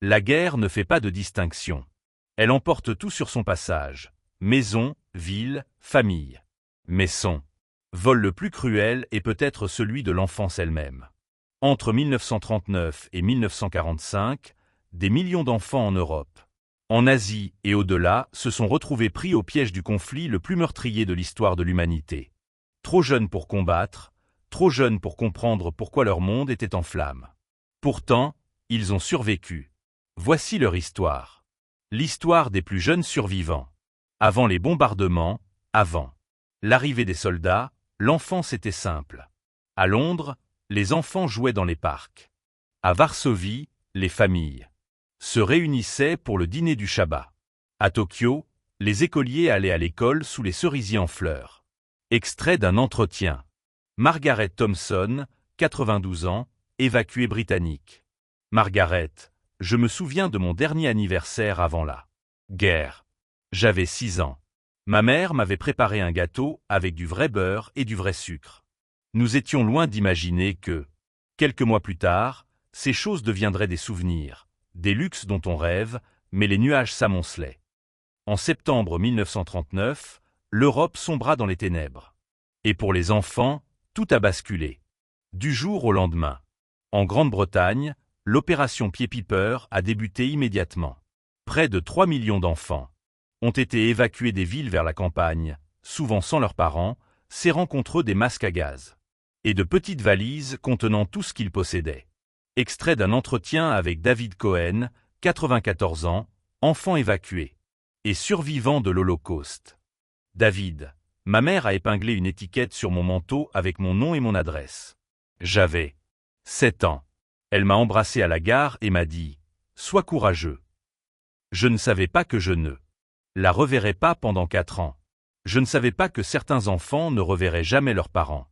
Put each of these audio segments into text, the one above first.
La guerre ne fait pas de distinction. Elle emporte tout sur son passage. Maison, ville, famille. Mais son vol le plus cruel est peut-être celui de l'enfance elle-même. Entre 1939 et 1945, des millions d'enfants en Europe, en Asie et au-delà se sont retrouvés pris au piège du conflit le plus meurtrier de l'histoire de l'humanité. Trop jeunes pour combattre, trop jeunes pour comprendre pourquoi leur monde était en flammes. Pourtant, ils ont survécu. Voici leur histoire. L'histoire des plus jeunes survivants. Avant les bombardements, avant l'arrivée des soldats, l'enfance était simple. À Londres, les enfants jouaient dans les parcs. À Varsovie, les familles se réunissaient pour le dîner du Shabbat. À Tokyo, les écoliers allaient à l'école sous les cerisiers en fleurs. Extrait d'un entretien. Margaret Thompson, 92 ans, évacuée britannique. Margaret, je me souviens de mon dernier anniversaire avant la guerre. J'avais 6 ans. Ma mère m'avait préparé un gâteau avec du vrai beurre et du vrai sucre. Nous étions loin d'imaginer que, quelques mois plus tard, ces choses deviendraient des souvenirs, des luxes dont on rêve, mais les nuages s'amoncelaient. En septembre 1939, l'Europe sombra dans les ténèbres. Et pour les enfants, tout a basculé. Du jour au lendemain. En Grande-Bretagne, l'opération Pied Piper a débuté immédiatement. Près de 3 millions d'enfants ont été évacués des villes vers la campagne, souvent sans leurs parents, serrant contre eux des masques à gaz et de petites valises contenant tout ce qu'ils possédaient. Extrait d'un entretien avec David Cohen, 94 ans, enfant évacué et survivant de l'Holocauste. David, ma mère a épinglé une étiquette sur mon manteau avec mon nom et mon adresse. J'avais 7 ans. Elle m'a embrassé à la gare et m'a dit « Sois courageux ». Je ne savais pas que je ne la reverrais pas pendant 4 ans. Je ne savais pas que certains enfants ne reverraient jamais leurs parents.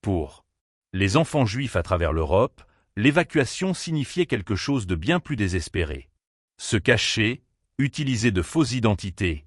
Pour les enfants juifs à travers l'Europe, l'évacuation signifiait quelque chose de bien plus désespéré. Se cacher, utiliser de fausses identités,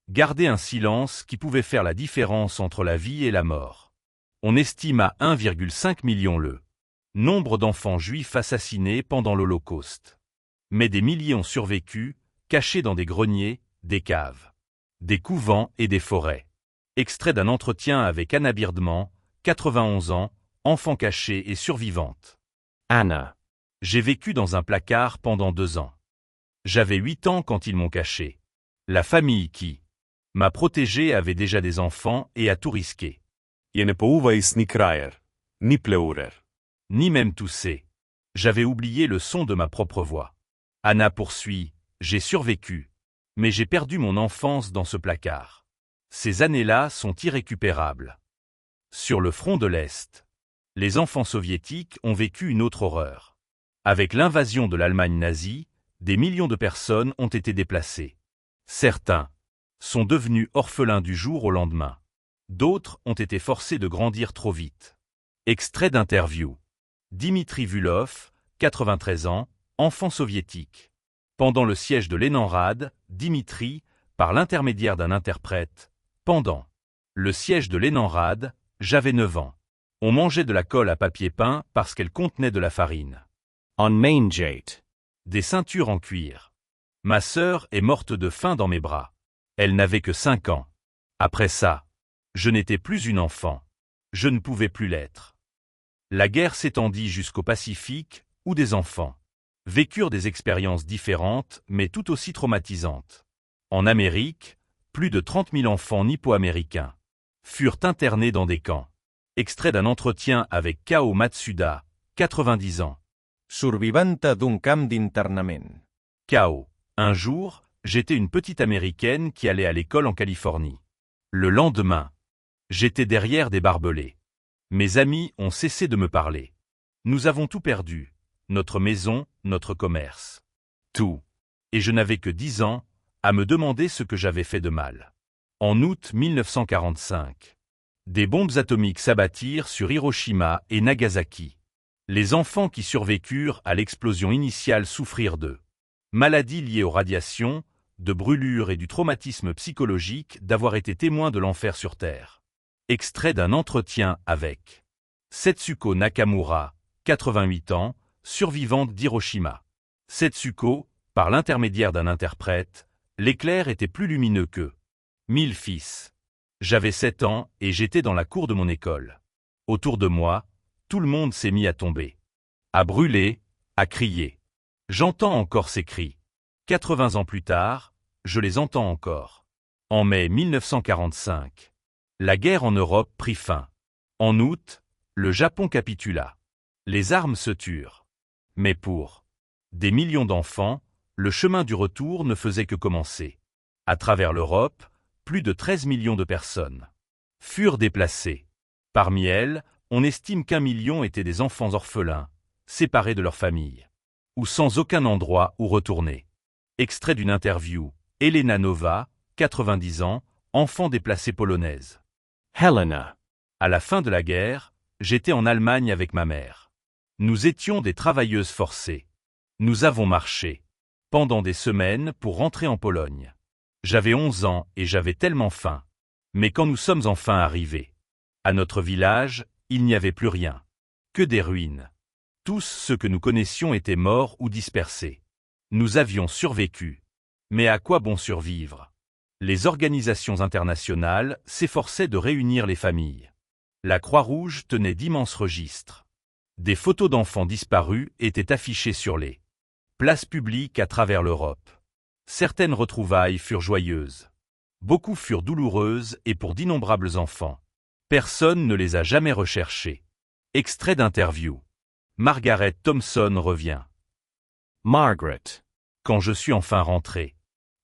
garder un silence qui pouvait faire la différence entre la vie et la mort. On estime à 1,5 million le nombre d'enfants juifs assassinés pendant l'Holocauste. Mais des milliers ont survécu, cachés dans des greniers, des caves, des couvents et des forêts. Extrait d'un entretien avec Anna Birdman, 91 ans, enfant cachée et survivante. Anna. J'ai vécu dans un placard pendant 2 ans. J'avais 8 ans quand ils m'ont caché. La famille qui m'a protégé avait déjà des enfants et a tout risqué. Je ne pouvais ni crier, ni pleurer. Ni même tousser. J'avais oublié le son de ma propre voix. Anna poursuit, j'ai survécu, mais j'ai perdu mon enfance dans ce placard. Ces années-là sont irrécupérables. Sur le front de l'Est, les enfants soviétiques ont vécu une autre horreur. Avec l'invasion de l'Allemagne nazie, des millions de personnes ont été déplacées. Certains sont devenus orphelins du jour au lendemain. D'autres ont été forcés de grandir trop vite. Extrait d'interview. Dimitri Vulov, 93 ans, enfant soviétique. Pendant le siège de Leningrad, Dimitri, par l'intermédiaire d'un interprète, pendant le siège de Leningrad, j'avais 9 ans. On mangeait de la colle à papier peint parce qu'elle contenait de la farine. On Maingate. Des ceintures en cuir. Ma sœur est morte de faim dans mes bras. Elle n'avait que 5 ans. Après ça, je n'étais plus une enfant. Je ne pouvais plus l'être. La guerre s'étendit jusqu'au Pacifique, où des enfants vécurent des expériences différentes, mais tout aussi traumatisantes. En Amérique, plus de 30 000 enfants nippo-américains furent internés dans des camps. Extrait d'un entretien avec Kao Matsuda, 90 ans. Survivanta d'un camp d'internament. Kao. Un jour, j'étais une petite américaine qui allait à l'école en Californie. Le lendemain, j'étais derrière des barbelés. Mes amis ont cessé de me parler. Nous avons tout perdu. Notre maison, notre commerce. Tout. Et je n'avais que 10 ans, à me demander ce que j'avais fait de mal. En août 1945. Des bombes atomiques s'abattirent sur Hiroshima et Nagasaki. Les enfants qui survécurent à l'explosion initiale souffrirent de maladies liées aux radiations, de brûlures et du traumatisme psychologique d'avoir été témoins de l'enfer sur Terre. Extrait d'un entretien avec Setsuko Nakamura, 88 ans, survivante d'Hiroshima. Setsuko, par l'intermédiaire d'un interprète, l'éclair était plus lumineux qu'eux. 1000 fils. J'avais 7 ans et j'étais dans la cour de mon école. Autour de moi, tout le monde s'est mis à tomber. À brûler, à crier. J'entends encore ces cris. 80 ans plus tard, je les entends encore. En mai 1945, la guerre en Europe prit fin. En août, le Japon capitula. Les armes se turent. Mais pour des millions d'enfants, le chemin du retour ne faisait que commencer. À travers l'Europe, plus de 13 millions de personnes furent déplacées. Parmi elles, on estime qu'1 million étaient des enfants orphelins, séparés de leur famille, ou sans aucun endroit où retourner. Extrait d'une interview, Elena Nova, 90 ans, enfant déplacée polonaise. Helena. À la fin de la guerre, j'étais en Allemagne avec ma mère. Nous étions des travailleuses forcées. Nous avons marché pendant des semaines pour rentrer en Pologne. J'avais 11 ans et j'avais tellement faim. Mais quand nous sommes enfin arrivés à notre village, il n'y avait plus rien. Que des ruines. Tous ceux que nous connaissions étaient morts ou dispersés. Nous avions survécu. Mais à quoi bon survivre? Les organisations internationales s'efforçaient de réunir les familles. La Croix-Rouge tenait d'immenses registres. Des photos d'enfants disparus étaient affichées sur les places publiques à travers l'Europe. Certaines retrouvailles furent joyeuses. Beaucoup furent douloureuses et pour d'innombrables enfants. Personne ne les a jamais recherchées. Extrait d'interview. Margaret Thompson revient. Margaret. Quand je suis enfin rentré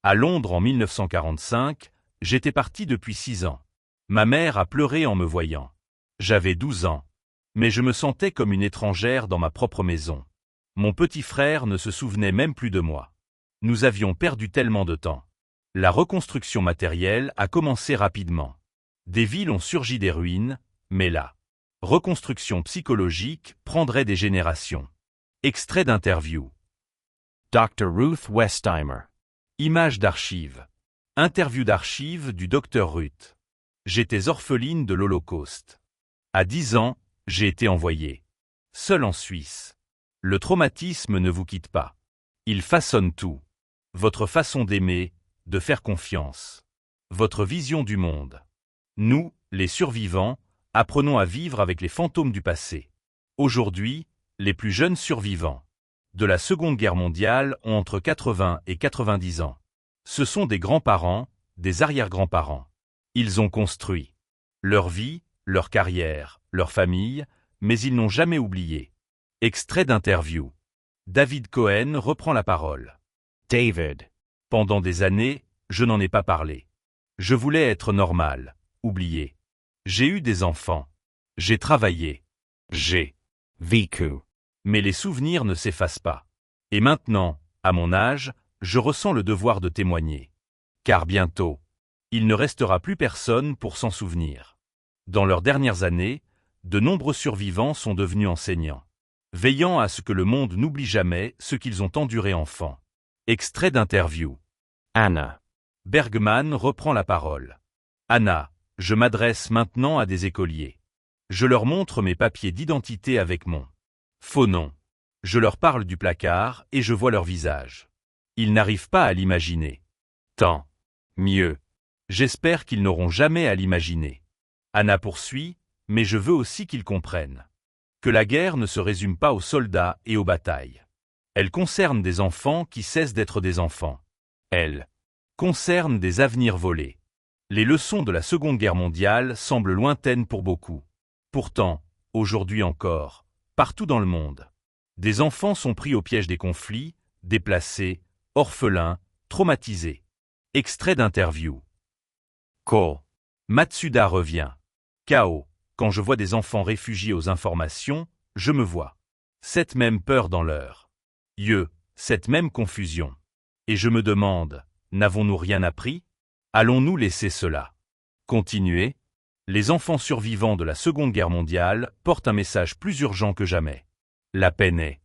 à Londres en 1945, j'étais parti depuis 6 ans. Ma mère a pleuré en me voyant. J'avais 12 ans. Mais je me sentais comme une étrangère dans ma propre maison. Mon petit frère ne se souvenait même plus de moi. Nous avions perdu tellement de temps. La reconstruction matérielle a commencé rapidement. Des villes ont surgi des ruines, mais la reconstruction psychologique prendrait des générations. Extrait d'interview. Dr. Ruth Westheimer. Images d'archives. Interview d'archives du Dr Ruth. J'étais orpheline de l'Holocauste. À 10 ans, j'ai été envoyée seule en Suisse. Le traumatisme ne vous quitte pas. Il façonne tout. Votre façon d'aimer, de faire confiance. Votre vision du monde. Nous, les survivants, apprenons à vivre avec les fantômes du passé. Aujourd'hui, les plus jeunes survivants de la Seconde Guerre mondiale ont entre 80 et 90 ans. Ce sont des grands-parents, des arrière-grands-parents. Ils ont construit leur vie, leur carrière, leur famille, mais ils n'ont jamais oublié. Extrait d'interview. David Cohen reprend la parole. David. Pendant des années, je n'en ai pas parlé. Je voulais être normal, oublié. J'ai eu des enfants. J'ai travaillé. J'ai vécu. Mais les souvenirs ne s'effacent pas. Et maintenant, à mon âge, je ressens le devoir de témoigner. Car bientôt, il ne restera plus personne pour s'en souvenir. Dans leurs dernières années, de nombreux survivants sont devenus enseignants, veillant à ce que le monde n'oublie jamais ce qu'ils ont enduré enfant. Extrait d'interview. Anna. Bergman reprend la parole. Anna, je m'adresse maintenant à des écoliers. Je leur montre mes papiers d'identité avec mon faux nom. Je leur parle du placard et je vois leur visage. Ils n'arrivent pas à l'imaginer. Tant mieux. J'espère qu'ils n'auront jamais à l'imaginer. Anna poursuit, mais je veux aussi qu'ils comprennent que la guerre ne se résume pas aux soldats et aux batailles. Elle concerne des enfants qui cessent d'être des enfants. Elle concerne des avenirs volés. Les leçons de la Seconde Guerre mondiale semblent lointaines pour beaucoup. Pourtant, aujourd'hui encore, partout dans le monde, des enfants sont pris au piège des conflits, déplacés, orphelins, traumatisés. Extrait d'interview. Ko. Matsuda revient. Chaos. Quand je vois des enfants réfugiés aux informations, je me vois. Cette même peur dans leur yeux, cette même confusion. Et je me demande, n'avons-nous rien appris? Allons-nous laisser cela continuer? Les enfants survivants de la Seconde Guerre mondiale portent un message plus urgent que jamais. La paix n'est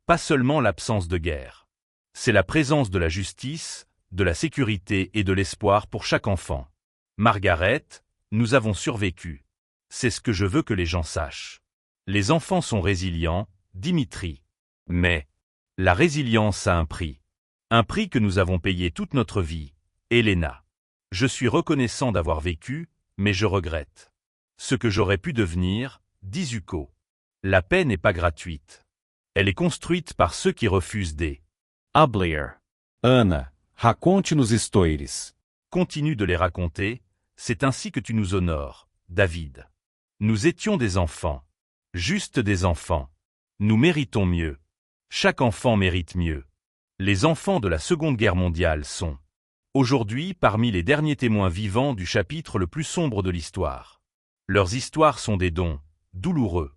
pas seulement l'absence de guerre. C'est la présence de la justice, de la sécurité et de l'espoir pour chaque enfant. Margaret, nous avons survécu. C'est ce que je veux que les gens sachent. Les enfants sont résilients, Dimitri. Mais La résilience a un prix. Un prix que nous avons payé toute notre vie. Elena. Je suis reconnaissant d'avoir vécu, mais je regrette. Ce que j'aurais pu devenir, dit Zuko. La paix n'est pas gratuite. Elle est construite par ceux qui refusent des. Ublier. Ana, raconte-nos histórias. Continue de les raconter, c'est ainsi que tu nous honores, David. Nous étions des enfants. Juste des enfants. Nous méritons mieux. Chaque enfant mérite mieux. Les enfants de la Seconde Guerre mondiale sont, aujourd'hui, parmi les derniers témoins vivants du chapitre le plus sombre de l'histoire. Leurs histoires sont des dons, douloureux,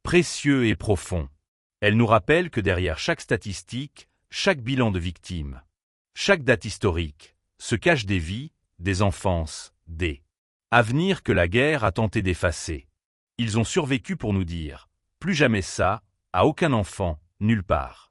précieux et profonds. Elles nous rappellent que derrière chaque statistique, chaque bilan de victimes, chaque date historique, se cachent des vies, des enfances, des avenirs que la guerre a tenté d'effacer. Ils ont survécu pour nous dire, plus jamais ça, à aucun enfant, nulle part.